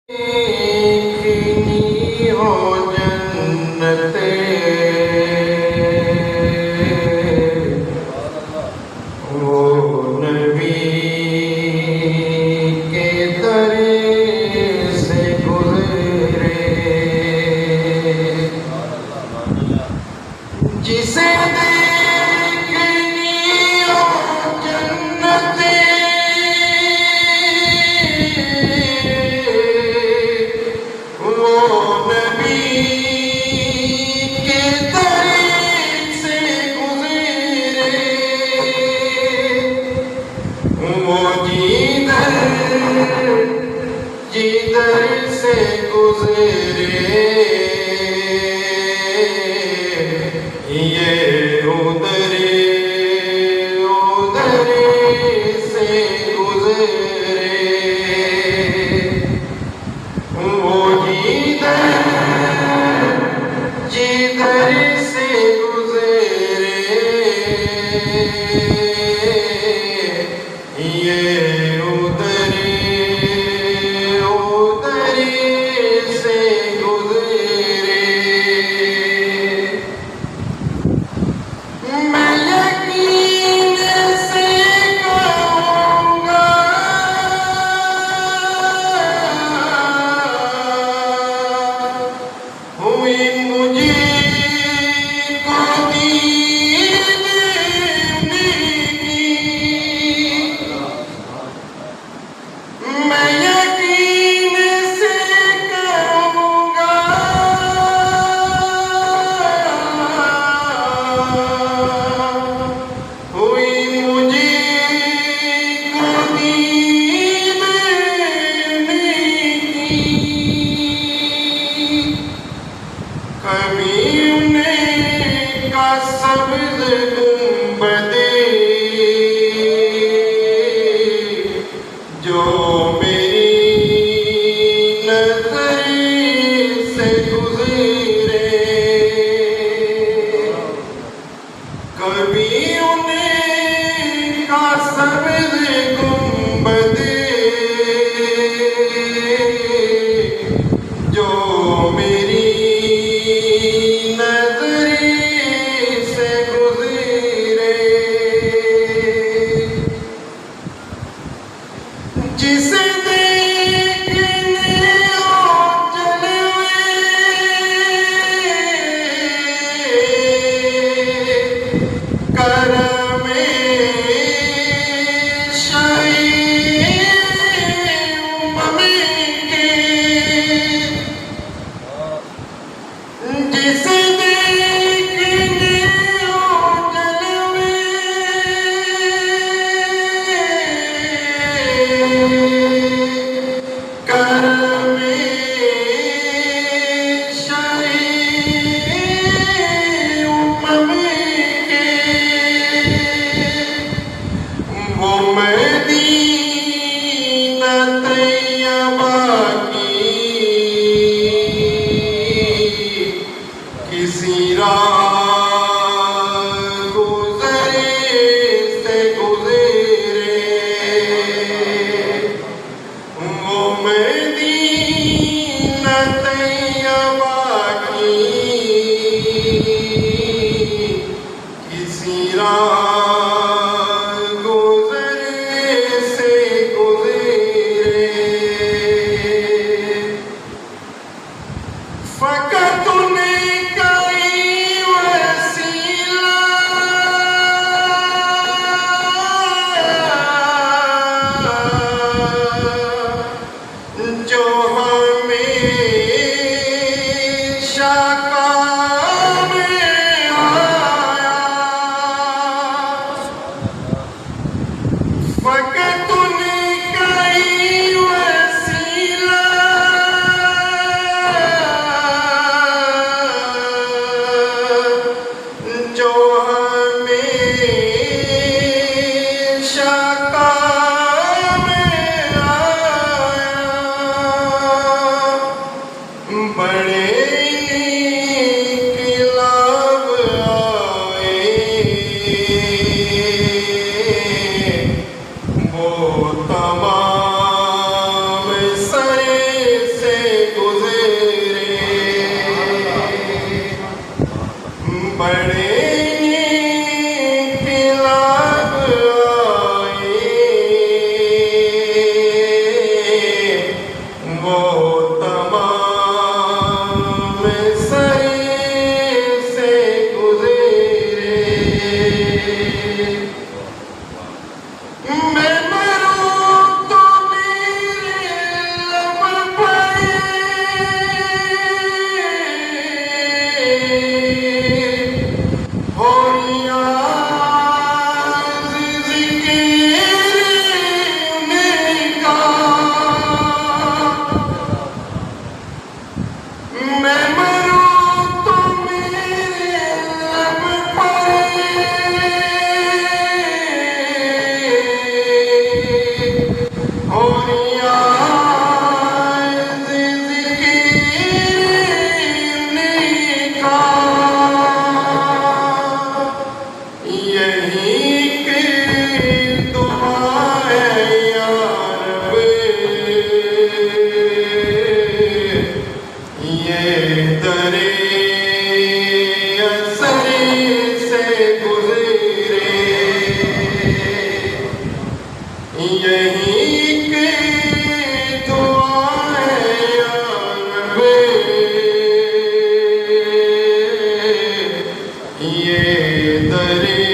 देखनी हो जन्नते वो नबी के दरे से गुजरे जिसे देखनी हो जन्नते जिधर से गुजरे ये उधरे से गुजरे वो जिधर से गुजरे ये सब्ज़ गुंबदे जो मेरी नज़र से गुज़रे कभी उन्हें का सब्ज़ गुंबदे जो मेरी जिसे देखने हो जलवे करमे शाही उम्मे के जिसे देखने हो जलवे किसी राह गुज़रे से गुज़रे वो मदीना तैयबा की किसी राह गुज़रे से गुज़रे फ़क़त पड़ेगी खिलाफ आए वो तमाम सरी से गुजरे। मैं मरूं तो मेरे लब पर हो याद ज़िक्र का। मैं मरूं तो मेरे लब पर हो याद ज़िक्र का। यही की दुआ है या रब, ये दरे असरी से गुजरे। यही की दुआ है या रब, ये दरे